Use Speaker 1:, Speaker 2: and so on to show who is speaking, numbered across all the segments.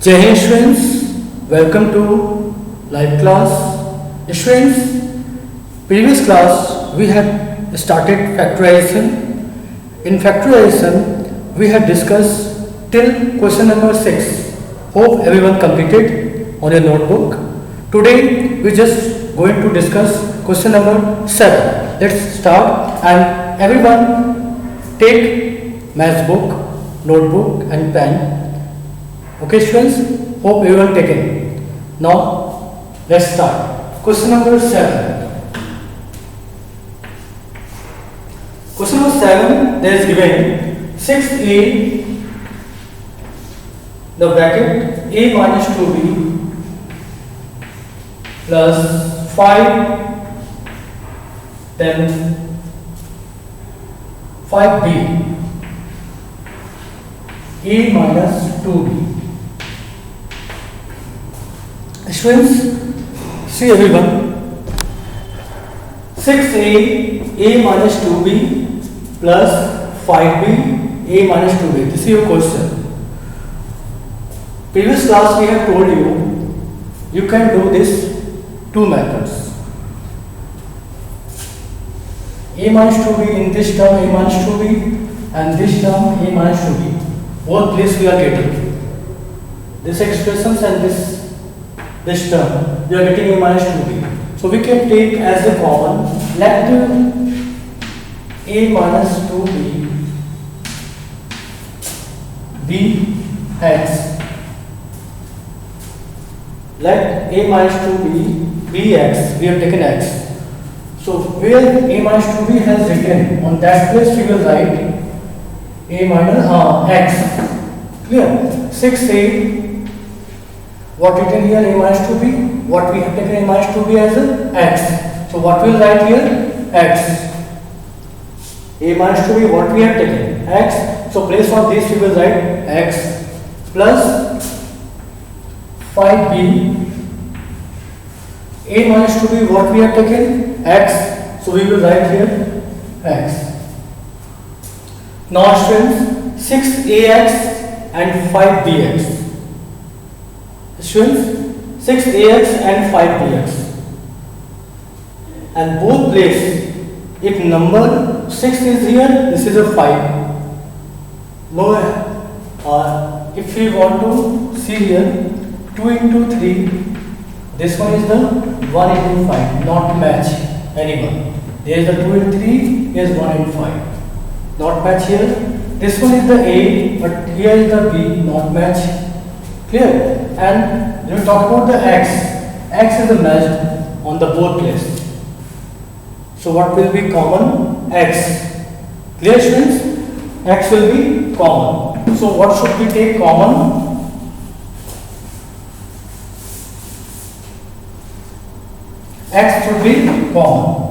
Speaker 1: Jai Hind students, welcome to live class. Students, previous class we had started factorization. In factorization, we had discussed till question number 6. Hope everyone completed on your notebook. Today we just going to discuss question number 7. Let's start and everyone take maths book, notebook and pen. Okay students, hope everyone taken. Now let's start. Question number 7. Question number 7, there is given 6a, the bracket a minus 2b plus 5, then 5b, a minus 2b. Students, see everyone, 6a, a minus 2b plus 5b, a minus 2b. This is your question. Previous class we have told you can do this two methods. A minus 2b in this term, a minus 2b, and this term, a minus 2b. Both place we are getting. This expressions and this term, we are getting a minus 2b. So we can take as a common, let a minus 2b be x. Let a minus 2b be x. We have taken x. So where a minus 2b has written, on that place we will write a minus x. Clear? 6a. What written here a minus 2b? What we have taken a minus 2b as a x. So what we will write here? X. A minus 2b, what we have taken? X. So place for this we will write x plus 5b. A minus 2b, what we have taken? X. So we will write here x. Now students, 6ax and 5bx. Students, 6ax and 5bx, and both place, if number 6 is here, this is a 5. No, if we want to see here, 2 into 3, this one is the 1 into 5, not match anyone. There is the 2 into 3, here is 1 into 5, not match here. This one is the A, but here is the B, not match. Clear? And when we talk about the x is the matched on the both place. So what will be common? X. Clear students? X will be common. So what should we take common? X should be common.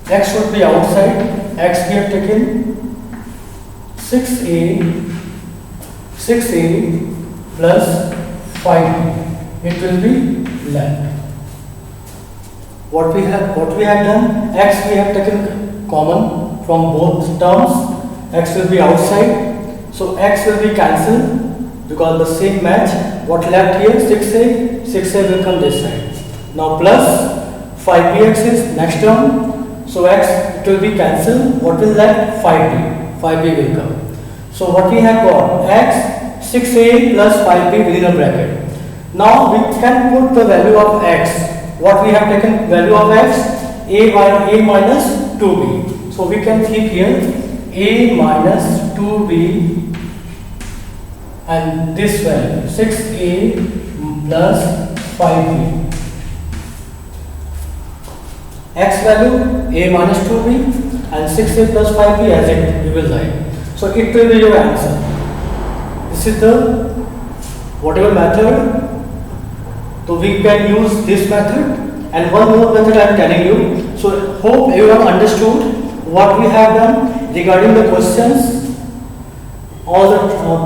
Speaker 1: X should be outside. X we have taken 6a plus 5b. It will be left. What we have done? X we have taken common from both terms. X will be outside. So x will be cancelled because the same match. What left here? 6a will come this side. Now plus 5bx is next term. So x, it will be cancelled. What will left? 5b. 5b will come. So what we have got? X, 6a plus 5b within a bracket. Now we can put the value of x. What we have taken value of x? A minus 2b. So we can keep here a minus 2b and this value 6a plus 5b. X value a minus 2b and 6a plus 5b as it we will write. So it will be your answer. This is the whatever method. So we can use this method, and one more method I am telling you. So hope everyone understood what we have done regarding the questions. All the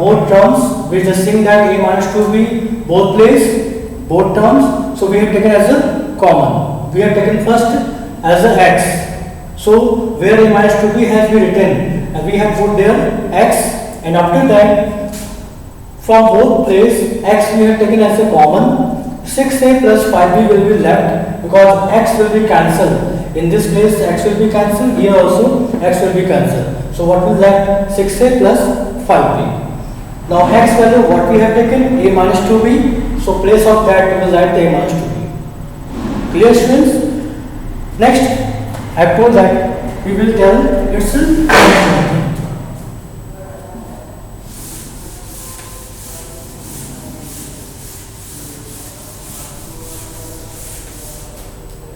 Speaker 1: both terms we just saying that a minus 2b both place, both terms. So we have taken as a common. We have taken first as a x. So where a minus 2b has been written, and we have put there x, and after that from both place x we have taken as a common. 6a plus 5b will be left because x will be cancelled. In this place x will be cancelled, here also x will be cancelled. So what will left? 6a plus 5b. Now x value what we have taken? A minus 2b. So place of that we will write a minus 2b. Clear students? Next, I have told that we will tell its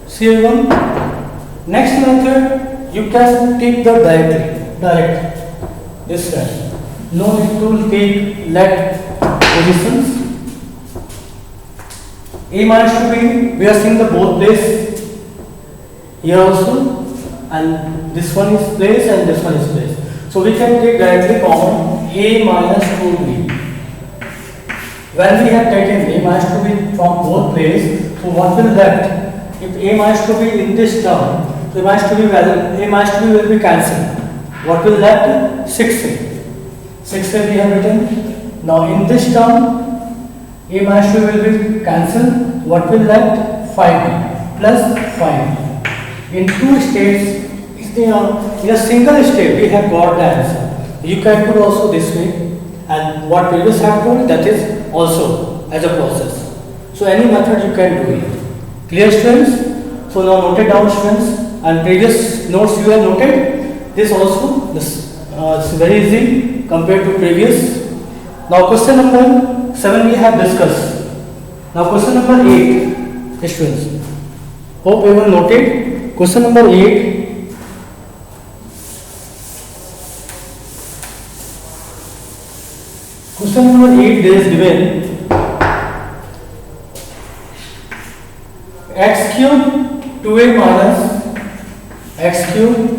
Speaker 1: C1. Next method, you can take the direct this way. No need to take let positions. A minus 2b, we are seeing the both place here also, and this one is place and this one is place. So we can take directly common a minus 2b. When we have taken a minus 2b from both place, so what will left? If a minus 2b in this term, so a minus 2b will be cancelled. What will left? 6a. 6a we have written. Now in this term, a minus 2 will be cancelled. What will left? 5b plus 5b. In two states, in a single state, we have got the answer. You can put also this way, and what previous have told, that is also as a process. So any method you can do it. Clear students? So now noted down students, and previous notes you have noted. This also, this is very easy compared to previous. Now question number 7 we have discussed. Now question number 8, students. Hope everyone noted. Question number 8. Question number 8 there is given x cube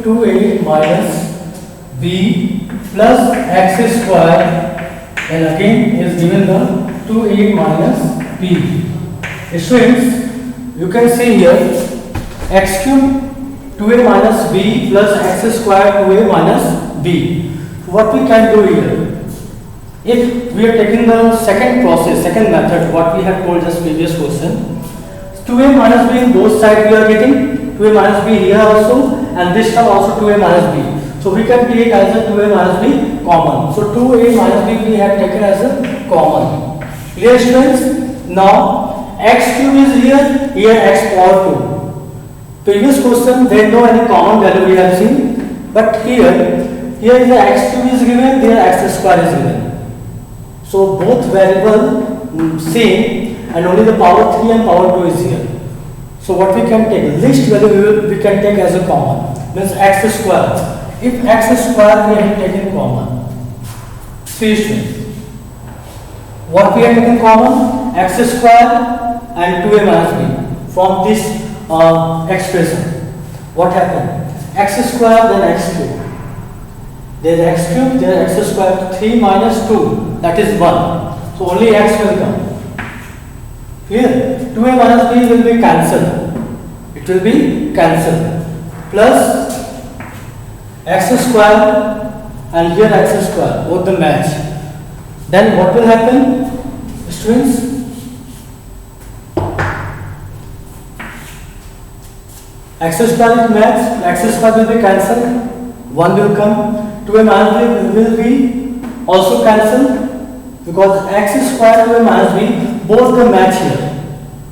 Speaker 1: 2a minus b plus x square, and again is given the 2a minus b. Students, you can see here x cube 2a minus b plus x square 2a minus b. What we can do here? If we are taking the second method, what we have told just previous question, 2a minus b in both sides we are getting 2a minus b here also, and this term also 2a minus b. So we can take as a 2a minus b common. So 2a minus b we have taken as a common. Clear students? Now x cube is here x power 2. Previous question there is no any common value we have seen, but here is the x cube is given, there x square is given. So both variable same, and only the power 3 and power 2 is here. So what we can take, least value we can take as a common, means x square. If x square we have taken common, see students, what we have taken common? X square and 2a minus b from this expression. What happened? X square then x cube. There is x cube, there is x square. 3 minus 2, that is 1. So only x will come. Clear? 2a minus b will be cancelled. It will be cancelled. Plus x square and here x square, both the match. Then what will happen, students? X square is match, x square will be cancelled, 1 will come. 2a minus b will be also cancelled because x square 2a minus b both the match here.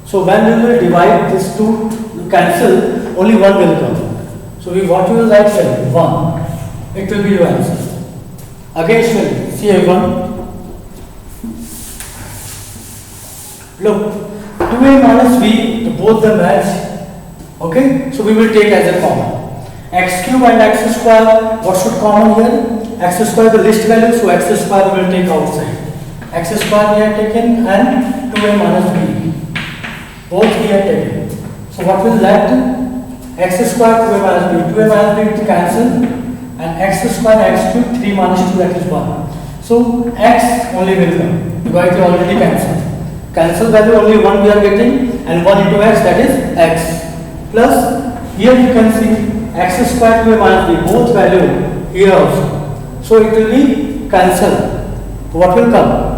Speaker 1: So when we will divide these two cancel, only 1 will come. So what we will write here? 1. It will be your answer. Again, see everyone. Look, 2a minus b, both the match. Okay, so we will take as a common. X cube and x square, what should common here? X square the least value, so x square we will take outside. X square we have taken and 2a minus b. Both we have taken. So what will left? X square 2a minus b. 2a minus b to cancel, and x square x cube 3 minus 2, that is 1. So x only will come because it already cancelled. Cancel value only 1 we are getting, and 1 into x, that is x. Plus here you can see x square to a minus b, both value here also. So it will be cancel. What will come?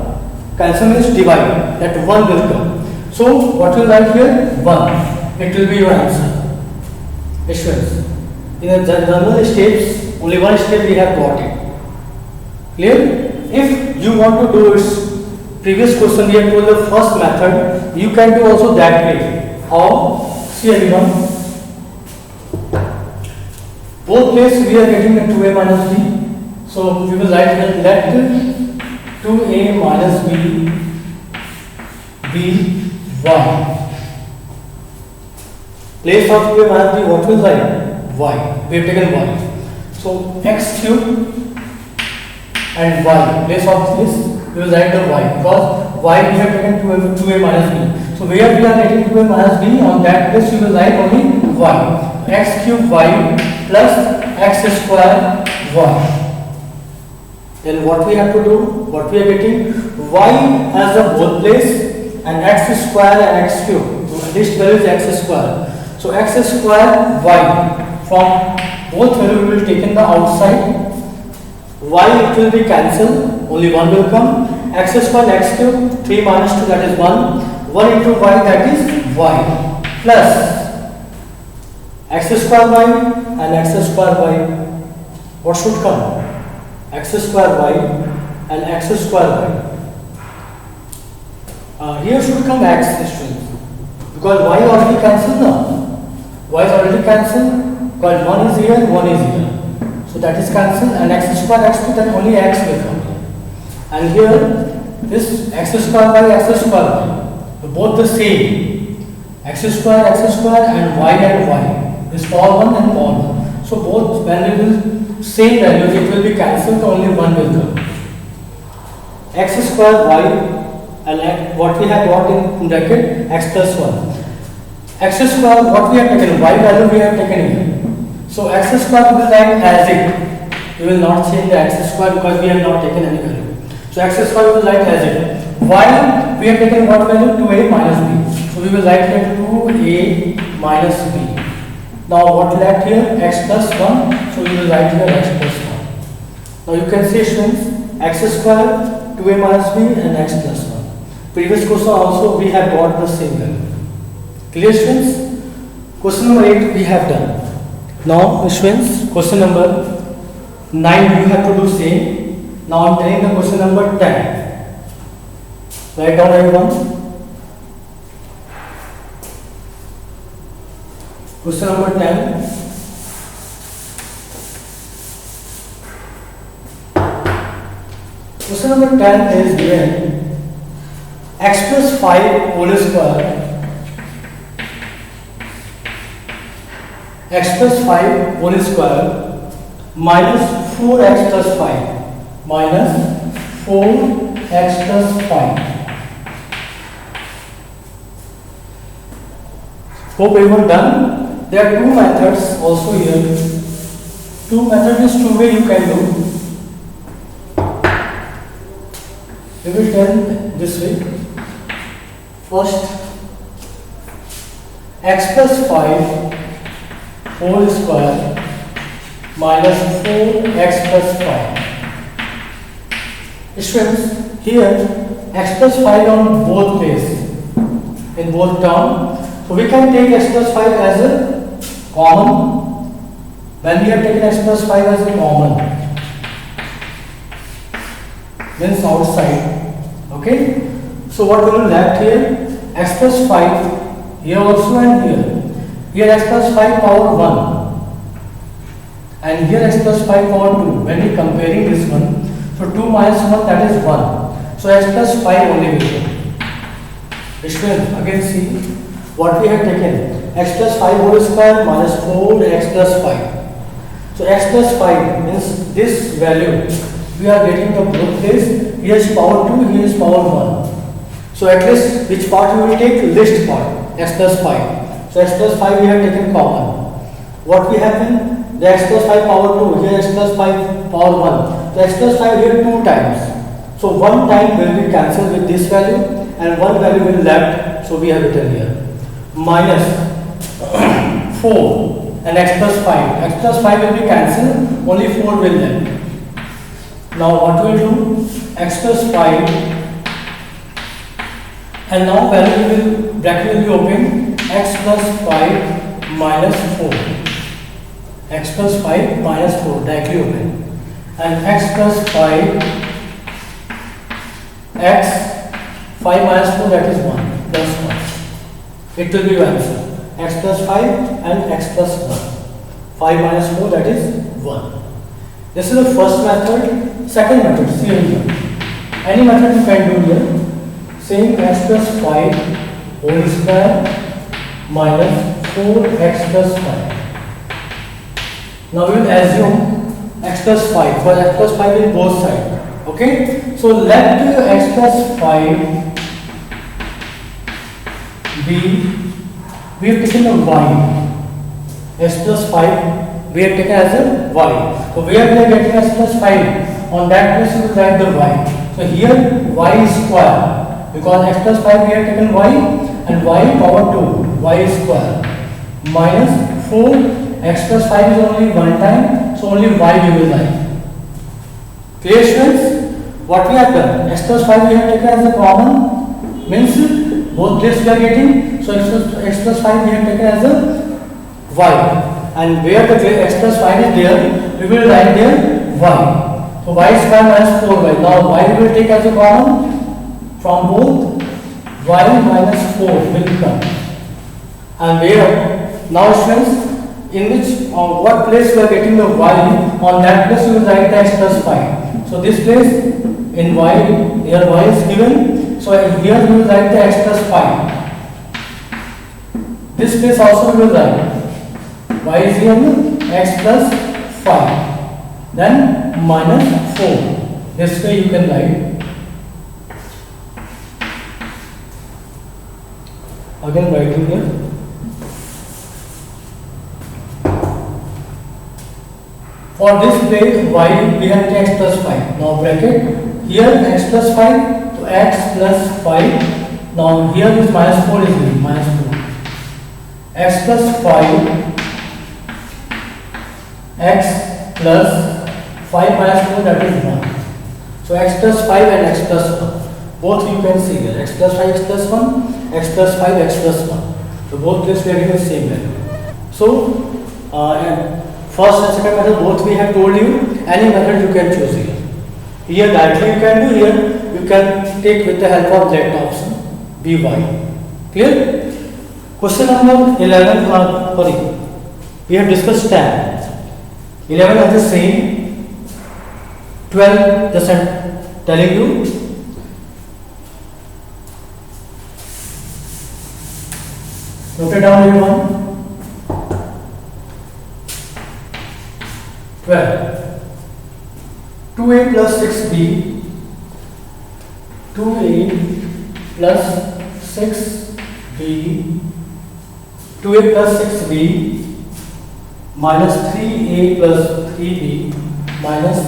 Speaker 1: Cancel means divide. That 1 will come. So what will write here? 1. It will be your answer. Issuance. In the general steps, only one step we have got it. Clear? If you want to do its previous question, we have told the first method. You can do also that way. How? See everyone. Both places we are getting a 2a minus b. So we will write here let 2a minus b be 1. Place of 2a minus b, what will write? Y. We have taken y. So x cube and y. Place of this, we will write the y, because y we have taken 2a minus b. So where we are getting 2a minus b, on that place we will write only y. X cube y plus x square y. Then what we have to do? What we are getting? Y as a both place and x square and x cube. So this value is x square. So x square y, from both value we will take in the outside. Y it will be cancelled, only 1 will come. X square x cube, 3 minus 2, that is 1. 1 into y, that is y, plus x square y and x square y. What should come? X square y and x square y. Here should come x students, because y already cancelled now. Y is already cancelled, because 1 is here, 1 is here. So that is cancelled, and x square x2, then only x will come here. And here this x square y, x square y, both the same. X square and y is power 1 and power 1. So both when we will same values, it will be cancelled, only 1 will come. X square y and what we have got in bracket x plus 1. X square, what we have taken, y value we have taken here. So x square will write as it. We will not change the x square because we have not taken any value. So x square will write as it. Y we have taken what value? 2a minus b. So we will write here 2a minus b. Now what left here? X plus 1. So we will write here x plus 1. Now you can see students, x square, 2a minus b and x plus 1. Previous question also we have got the same value. Clear students? Question number 8 we have done. Now students, question number 9 you have to do same. Now I am telling the question number 10. Write down everyone. Question number 10. Question number 10 is given x plus 5 whole square, x plus 5 whole square minus 4x plus 5 minus 4x plus 5. Hope everyone done. There are two methods also here. Two methods is two way you can do. We will tell this way. First, x plus 5 whole square minus 4x plus 5. Students, here x plus 5 on both places, in both terms. So we can take x plus 5 as a common. When we have taken x plus 5 as a common, means outside. Okay. So what will be left here? X plus 5 here also and here. Here x plus 5 power 1 and here x plus 5 power 2. When we comparing this one, so 2 minus 1, that is 1. So x plus 5 only will come. Students, again see what we have taken. X plus 5 whole square minus 4x plus 5. So x plus 5 means this value we are getting the both place. Here is power 2, here is power 1. So at least which part we will take? Least part, x plus 5. So x plus 5 we have taken common. What we have in the x plus 5 power 2, here x plus 5 power 1. So x plus 5 here 2 times. So 1 time will be cancelled with this value and 1 value will left. So we have written here minus 4 and x plus 5. X plus 5 will be cancelled, only 4 will left. Now what we will do? X plus 5, and now value will, bracket will be open, x plus 5 minus 4. X plus 5 minus 4 directly open, and x plus 5, x 5 minus 4, that is 1 plus 1. It will be your answer. X plus 5 and x plus 1. 5 minus 4, that is 1. This is the first method. Second method, see here. Any method you can do here. Same, x plus 5 whole square minus 4x plus 5. Now we will assume x plus 5, for x plus 5 in both sides. Okay? So let x plus 5 be, we have taken a y. X plus 5 we have taken as a y. So where we are getting x plus 5, on that place we will write the y. So here y is square, because x plus 5 we have taken y, and y power 2, y square minus 4. X plus 5 is only one time, so only y we will write. Clear students? What we have done? X plus 5 we have taken as a common, means both places we are getting, so x plus 5 we have taken as a y, and where the x plus 5 is there, we will write there y. So y square minus 4y. Now y we will take as a common from both, y minus 4 will come. And where, now students, in which, what place we are getting the y, on that place we will write the x plus 5. So this place in y, here y is given, so here we will write the x plus 5. This place also we will write y is given, x plus 5, then minus 4. This way you can write. Again writing here. For this place y we have x plus 5. Now bracket here x plus 5 to x plus 5. Now here is minus 4 is given, minus 4. X plus 5, x plus 5 minus 4, that is 1. So x plus 5 and x plus 1. Both you can see here. X plus 5, x plus 1, x plus 5, x plus 1. So both places we are given the same value. So first and second method both we have told you, any method you can choose here. Here directly you can do, here you can take with the help of that option, by. Clear? Question number 11, sorry, we have discussed 10. 11 are the same, 12 just I'm telling you. Note it down everyone. 12. 2a plus 6b, 2a plus 6b, 2a plus 6b minus 3a plus 3b minus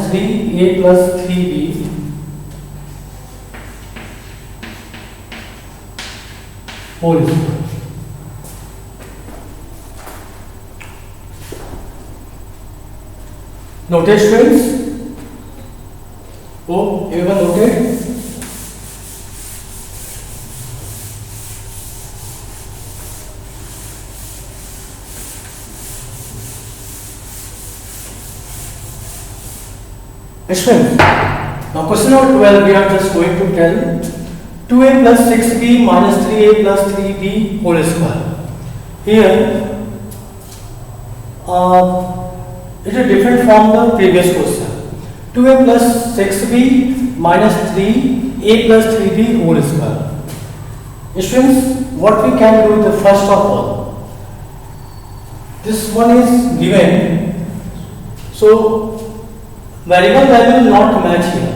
Speaker 1: 3a plus 3b whole square. Noted students? Oh, everyone noted? Students, now question number 12 we are just going to tell 2a plus 6b minus 3a plus 3b whole square. Here it is different from the previous question. 2a plus 6b minus 3a plus 3b whole square. Students, what we can do the first of all, this one is given, so variable value will not match here,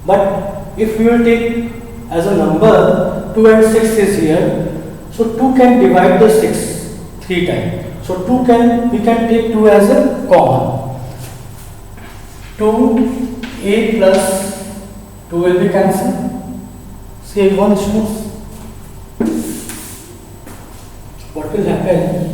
Speaker 1: but if we will take as a number 2 and 6 is here, so 2 can divide the 6 3 times. So we can take 2 as a common. 2a plus 2 will be cancelled. Save one students. what will happen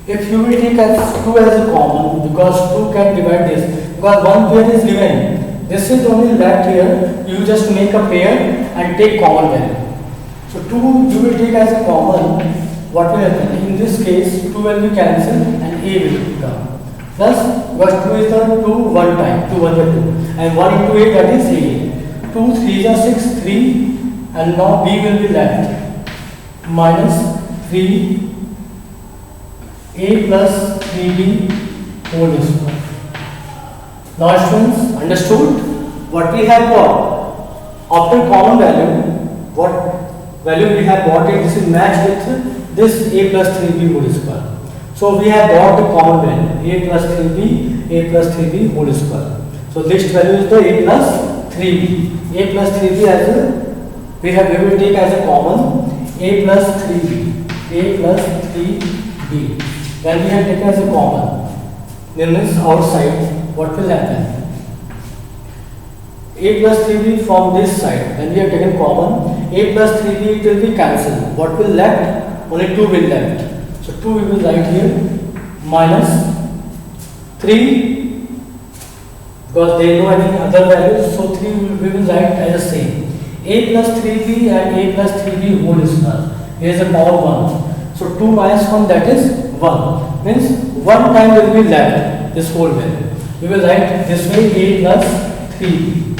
Speaker 1: if you will take as 2 as a common, because 2 can divide this, because one pair is given, this is only left here, you just make a pair and take common value. So 2 you will take as a common, what will happen? In this case 2 will be cancelled and a will come. Plus, because 2 is the 2 one time, 2 1 is 2, and 1 into 8 that is a. 2 3 is 6, 3, and now b will be left minus 3 a plus 3b whole square. Now students, understood what we have got after common value, what value we have got it, this is matched with this a plus 3b whole square. So we have got the common value a plus 3b whole square. So this value is the a plus 3b. A plus 3b as a we will take as a common a plus 3b. A plus 3b. When we have taken as a common, then this outside, what will happen? A plus 3b from this side, when we have taken common, a plus 3b it will be cancelled. What will left? Only 2 will left. So 2 we will write here minus 3, because they know any other values, so 3 we will write as the same. A plus 3b and a plus 3b whole square. Here is the power 1. So 2 minus 1 that is 1. Means 1 time will be left this whole value. We will write this way a plus 3b.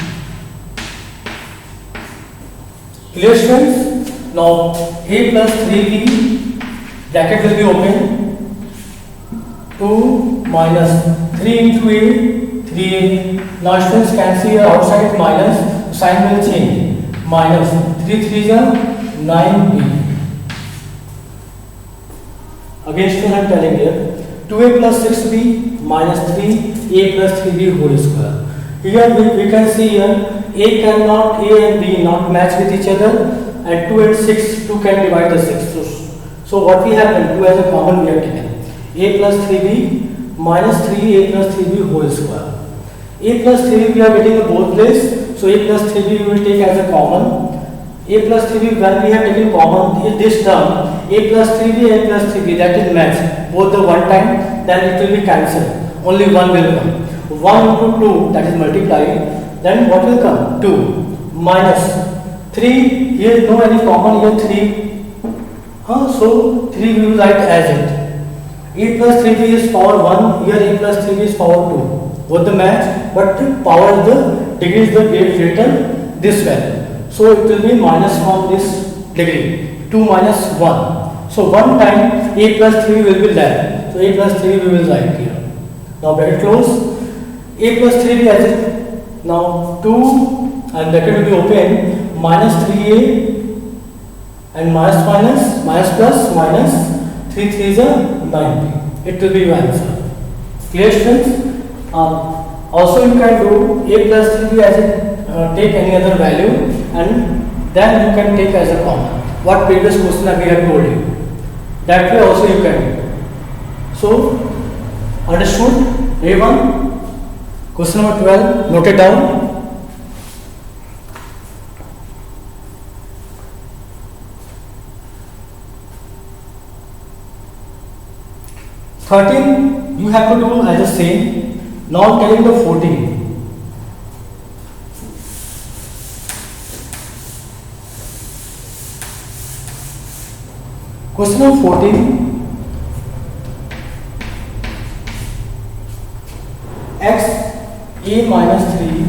Speaker 1: Clear students? Now a plus 3b bracket will be open. 2 minus 3 into a 3a. Now students can see here outside minus, sign will change. Minus 3 3 is 9b. Again students I am telling here 2a plus 6b minus 3a plus 3b whole square. Here we can see here a cannot, a and b not match with each other, and 2 and 6, 2 can divide the 6. So what we have, 2 as a common we have taken. A plus 3b minus 3a plus 3b whole square. A plus 3b we are getting in both places, so a plus 3b we will take as a common. A plus 3b when we have taken common in this term, a plus 3b and a plus 3b that is match both the one time, then it will be cancelled. Only one will come. 1 into 2 that is multiplied, then what will come? 2 minus 3, here no any common here 3. So 3 we will write as it. A plus 3b is power 1, here a plus 3b is power 2. Both the match, but the power is the degree is the greater this value. So it will be minus from this degree. 2 minus 1. So 1 time a plus 3 will be left. So a plus 3 we will write here. Now bracket close. A plus 3b as it. Now 2 and bracket will be open. Minus 3a and minus plus minus 3 3 is a 9b. It will be your answer. Clear students? Also you can do a plus 3b as it. Take any other value and then you can take as a common. What previous question we have told you. That way also you can do. So, understood? A1. Question number 12. Note it down. (13) you have to do as the same. Now telling the 14. Question number 14. X a minus 3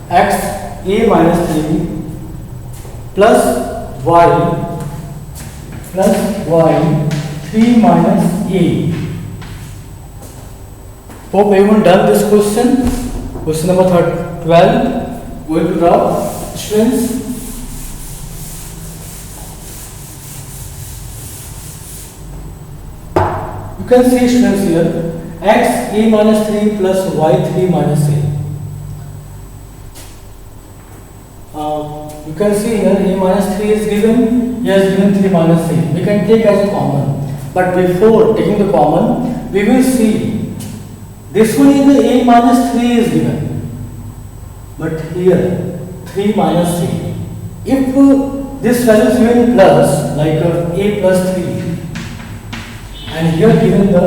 Speaker 1: x a minus 3 plus y 3 minus a. Hope everyone done this question. Question number 12. Going to draw students. You can see students here x a minus 3 plus y 3 minus a. You can see here a minus 3 is given, here is given 3 minus a. We can take as a common. But before taking the common, we will see this one is the a minus 3 is given. But here 3 minus 3. If this value is given plus, like a plus 3, and here given the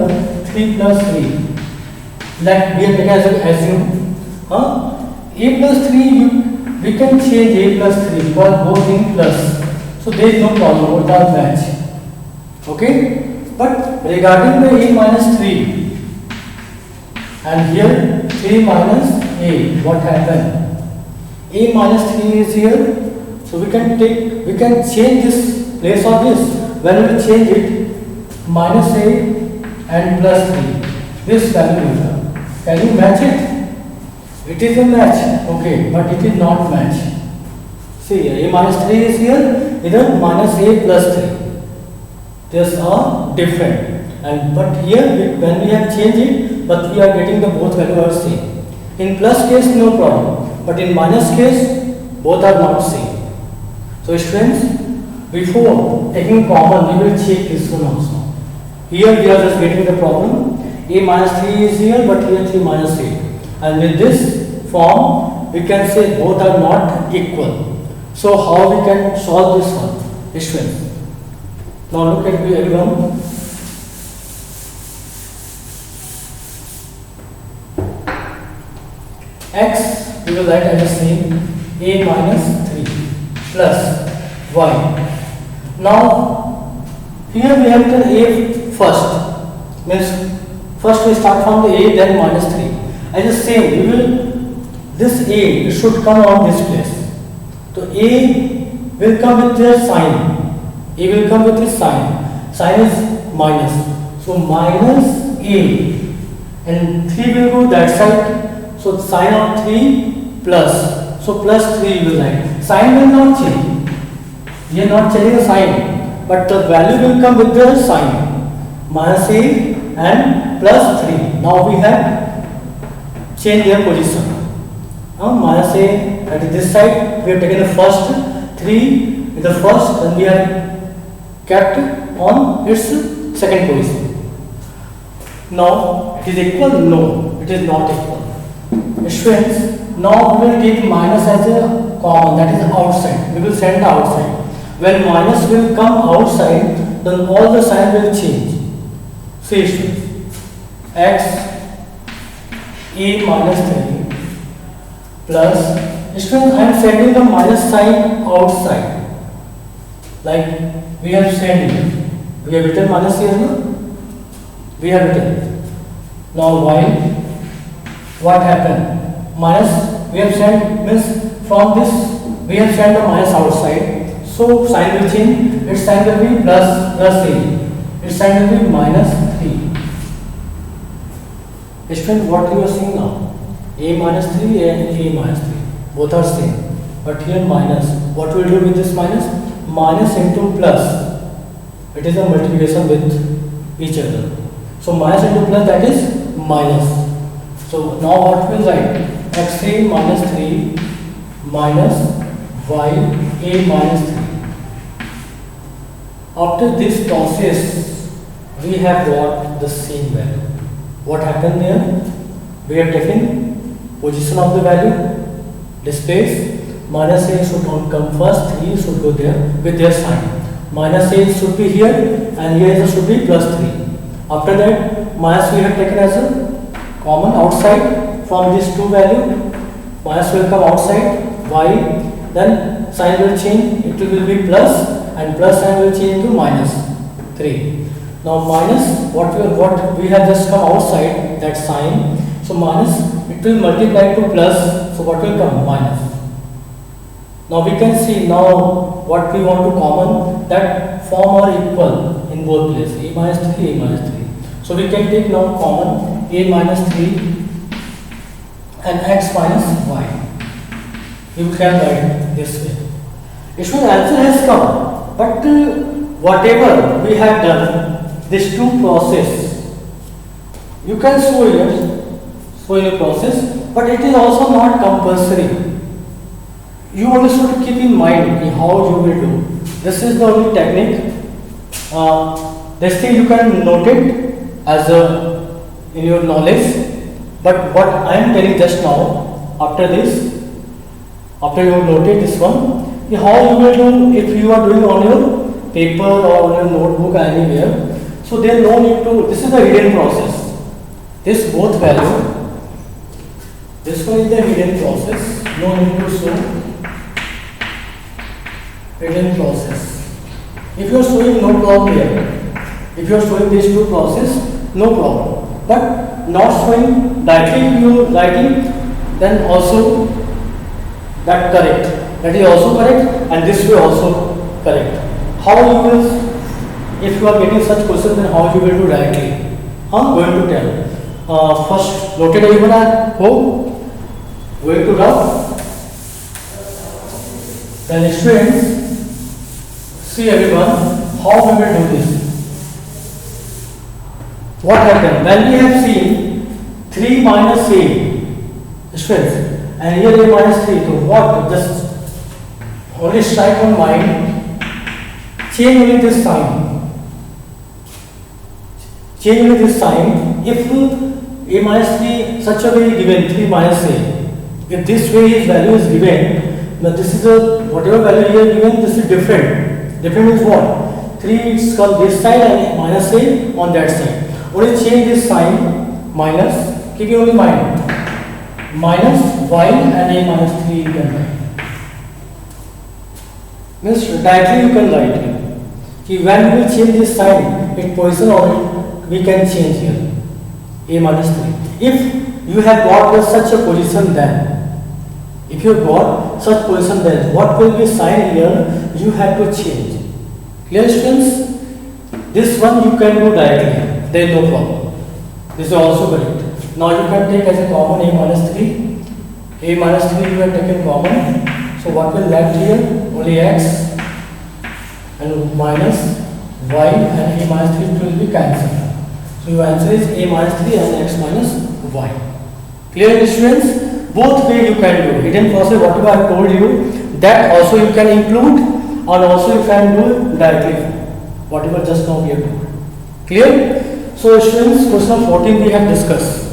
Speaker 1: 3 plus 3, like we have taken as a assume, a plus 3, we can change a plus 3 because both in plus, so there is no problem, both are match. Okay, but regarding the a minus 3 and here 3 minus a, what happened? A minus 3 is here, so we can change this place of this. When we change it, minus a and plus 3, this value will come. Can you match it? It is a match, okay, but it is not match. See, a minus 3 is here, either minus a plus 3. These are different, and but here when we have changed it, but we are getting the both values are same. In plus case no problem, but in minus case both are not same. So students, before taking common, we will check this one also. Here we are just getting the problem. A minus 3 is here, but here 3 minus 8. And with this form, we can say both are not equal. So how we can solve this one? Students, now look at everyone. X we will write as the same, a minus 3 plus y. Now here we have written a first, means first we start from the a, then minus 3. As the same, we will, this a should come on this place. So a will come with their sign. A will come with its sign. Sign is minus. So minus a, and 3 will go that side. So sign of 3 plus. So plus 3 will write. Sign will not change. We are not changing the sign, but the value will come with the sign. Minus a and plus 3. Now we have changed their position. Minus a at this side, we have taken the first 3 in the first, and we have kept on its second position. Now it is equal? No, it is not equal. Students, now we will take minus as a common, that is outside. We will send outside. When minus will come outside, then all the sign will change. See students, x a minus 3 plus, students, I am sending the minus sign outside. Like we have sent it. We have written minus here, no? We have written. Now why? What happened? Minus, we have sent, means from this, we have sent the minus outside. So sign will change. Its sign will be plus 3. Its sign will be minus 3. Student, what you are seeing now? A minus 3 and a minus 3. Both are same. But here minus. What will do with this minus? Minus into plus. It is a multiplication with each other. So minus into plus, that is minus. So now what will write? X3 minus 3 minus y a minus 3. After this process, we have got the same value. What happened there? We have taken position of the value, displays, minus a should not come first, 3 should go there with their sign. Minus a should be here, and here should be plus 3. After that, minus we have taken as a common outside from these two value. Minus will come outside, y, then sign will change, it will be plus, and plus sign will change to minus 3. Now minus, what we have just come outside, that sign, so minus, it will multiply to plus, so what will come? Minus. Now we can see now what we want to common, that form are equal in both places, a minus 3, a minus 3. So we can take now common, a minus 3 and x minus y. You can write this way. Issue answer has come, but whatever we have done, this two process, you can show in a process, but it is also not compulsory. You only should keep in mind how you will do. This is the only technique. This thing you can note it as in your knowledge. But what I am telling just now, after this, after you have noted this one, how you will do if you are doing on your paper or on your notebook anywhere. So there no need to, this is the hidden process. This both value, this one is the hidden process, no need to show hidden process. If you are showing, no problem here. If you are showing these two process, no problem. But not showing directly if you are writing, then also that correct. That is also correct, and this way also correct. How you will, if you are getting such questions, then how you will do directly? Going to tell. First, noted everyone at home. Going to rub. Then students, see everyone, how we will do this. What happened? When we have seen 3 minus a, students, and here a minus 3, so what? Just only strike on mind, change only this sign. Change only this sign. If a minus 3 such a way is given, 3 minus a, if this way his value is given, but this is a, whatever value here given, this is different. Different is what? 3 is called this side and minus a on that side. Only change this sign, minus, keep it only mind, minus y and a minus 3 you can write. Means directly you can write here. When we will change this sign, its position or we can change here, a minus 3. If you have got such a position, then if you have got such position, then what will be sign here, you have to change. Clear students? This one you can do directly. There is no problem. This is also correct. Now you can take as a common a minus 3. A minus 3 you have taken common. So what will left here? Only x and minus y and a minus 3 will be cancelled. So your answer is a minus 3 and x minus y. Clear students? Both way you can do. Hidden process, whatever I told you, that also you can include, and also you can do directly. Whatever just now we have done. Clear? So students, question 14 we have discussed.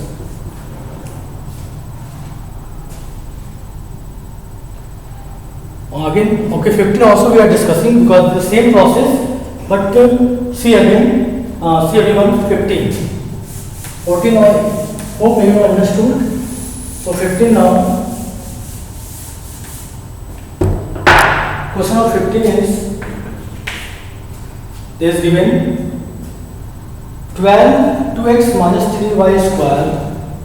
Speaker 1: Again, okay, 15 also we are discussing because the same process, but see again, see everyone 15. 14 I hope everyone understood. So 15 now. Question number 15 is, there is given 12 2x minus 3y square,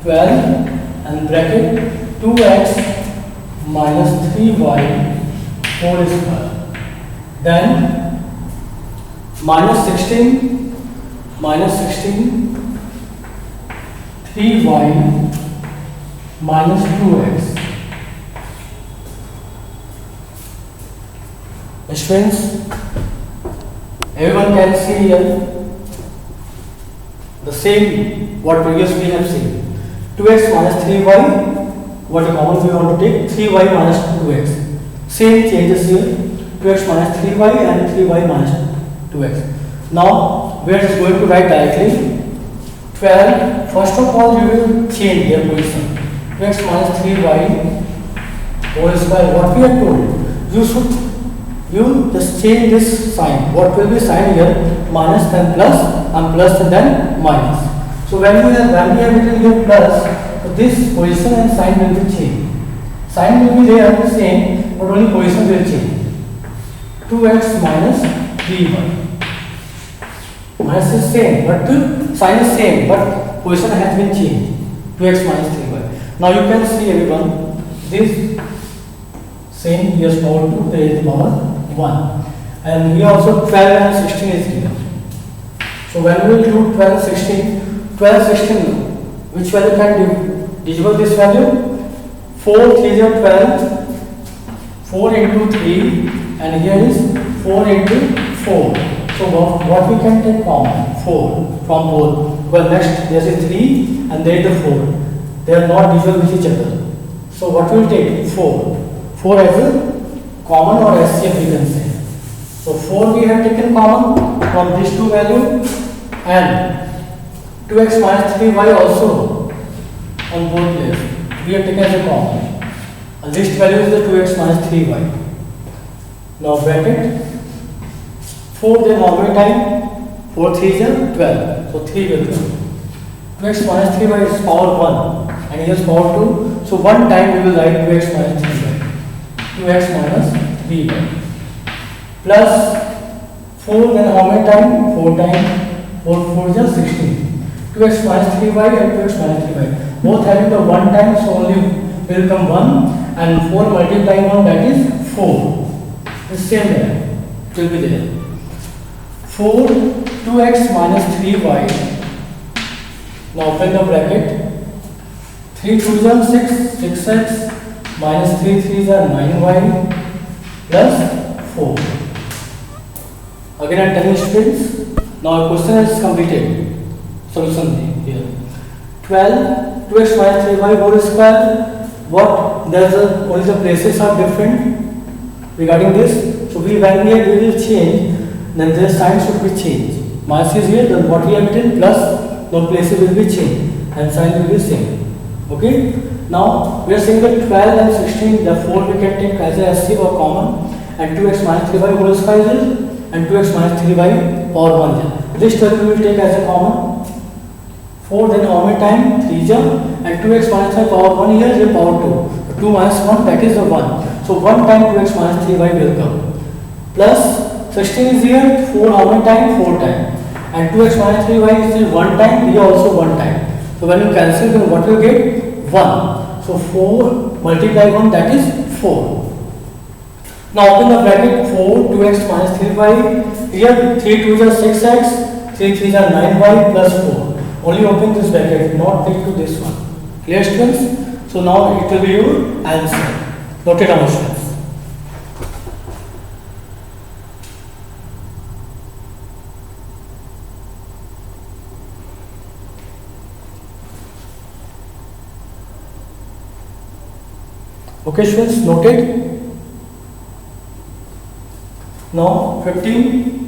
Speaker 1: 12 and bracket 2x minus 3y whole square, then minus 16 3y minus 2x. Students, everyone can see here the same what previously we have seen. 2x minus 3y, what common we want to take? 3y minus 2x. Same changes here, 2x minus 3y and 3y minus 2x. Now we are just going to write directly 12. First of all, you will change their position. 2x minus 3y whole square. What we are told, you just change this sign. What will be sign here? Minus then plus, and plus and then minus. So when we have written here plus, so this position and sign will be changed. Sign will be there same, but only position will change. 2x minus 3y. Minus is same, but the sign is same, but position has been changed. 2x minus 3y. Now you can see everyone, this same here is power 2, there is power 1. And here also 12 and 16 is given. So when we will do 12 and 16, 12 16, which value can divisible this value? 4 3 is 12, 4 into 3, and here is 4 into 4. So what we can take common? 4 from both. Well, next there is 3 and there is the 4. They are not divisible with each other. So what will take? 4. 4 as a common or SCF we can say. So 4 we have taken common from these two values, and 2x minus 3y also on both places we have taken as a common. And this value is the 2x minus 3y. Now bracket 4, then how many time? 4 3 is 12. So 3 will come. 2x minus 3y is power 1 and here is power 2. So one time we will write 2x minus 3y. 2x minus 3y plus 4, then how many time? 4 times 4 4 is 16. 2x minus 3y and 2x minus 3y. Both having the one time, so only will come 1 and 4 multiplying 1, that is 4. The same there. It will be there. 4 2x minus 3y. Now open the bracket. 3 2 is 6, 6x minus 3 3 is 9y plus 4. Again I am telling students, now our question is completed. Solution here. 12 2x minus 3y whole square. What? Only the places are different regarding this. So when we will change, then the sign should be changed. Minus is here, then what we have written plus the places will be changed and sign will be same. Okay. Now we are saying that 12 and 16, therefore we can take as a SC or common, and 2x minus 3y whole square is and 2x minus 3y power 1 is. This 12 we will take as a common. 4, then how many time? 3 jump and 2x minus 5 power 1 here is power 2. 2 minus 1, that is the 1. So 1 time 2x minus 3y will come. Plus 16 is here, 4 how many time? 4 time. And 2x minus 3y is still 1 time, here also 1 time. So when you cancel, then what you get? 1. So 4 multiply 1, that is 4. Now open the bracket. 4 2x minus 3y. Here 3 2 is 6x, 3 3 is 9y plus 4. Only open this bracket, not take to this one. Clear students? So now it will be your answer. Note it down students. Okay students, noted. Now 15.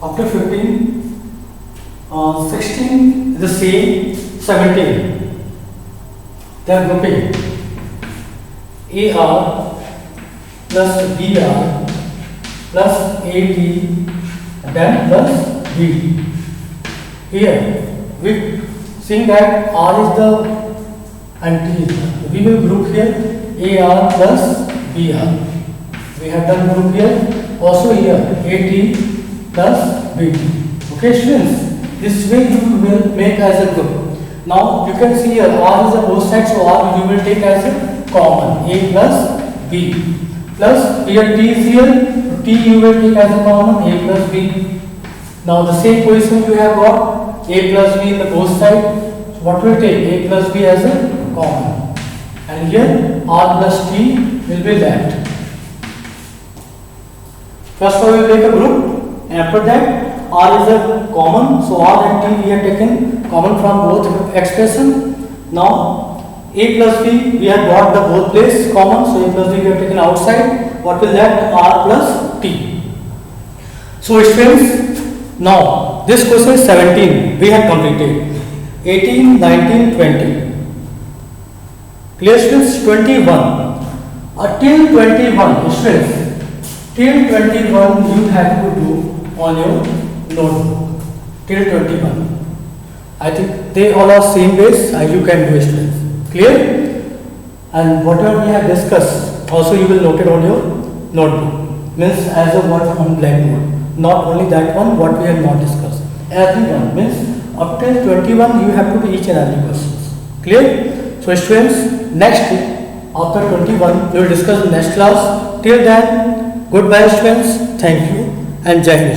Speaker 1: After 15, 16 is the same, 17. They are grouping AR plus BR plus AD then plus BD. Here we think that R is the anti. We will group here AR plus BR. We have done group here. Also here AD plus BD. Okay students, this way you will make as a group. Now you can see here R is the both sides, so R you will take as a common, A plus B. Plus here T is here, T you will take as a common, A plus B. Now the same position you have got, A plus B in the both sides. So what will take? A plus B as a common. And here R plus T will be left. First of all we will make a group. And after that, R is a common, so R and T we have taken common from both expression. Now A plus B we have got the both place common, so A plus B we have taken outside. What will left? R plus T. So students, now this question is 17 we have completed. 18, 19, 20. Clear students? 21. Till 21 students, till 21 you have to do on your notebook till 21. I think they all are same ways and you can do it students. Clear? And whatever we have discussed also you will note it on your notebook. Means as a word on blackboard. Not only that one what we have not discussed. Everyone means up till 21 you have to do each and every questions. Clear? So students, next after 21 we will discuss the next class. Till then, goodbye students. Thank you and Jai Hind.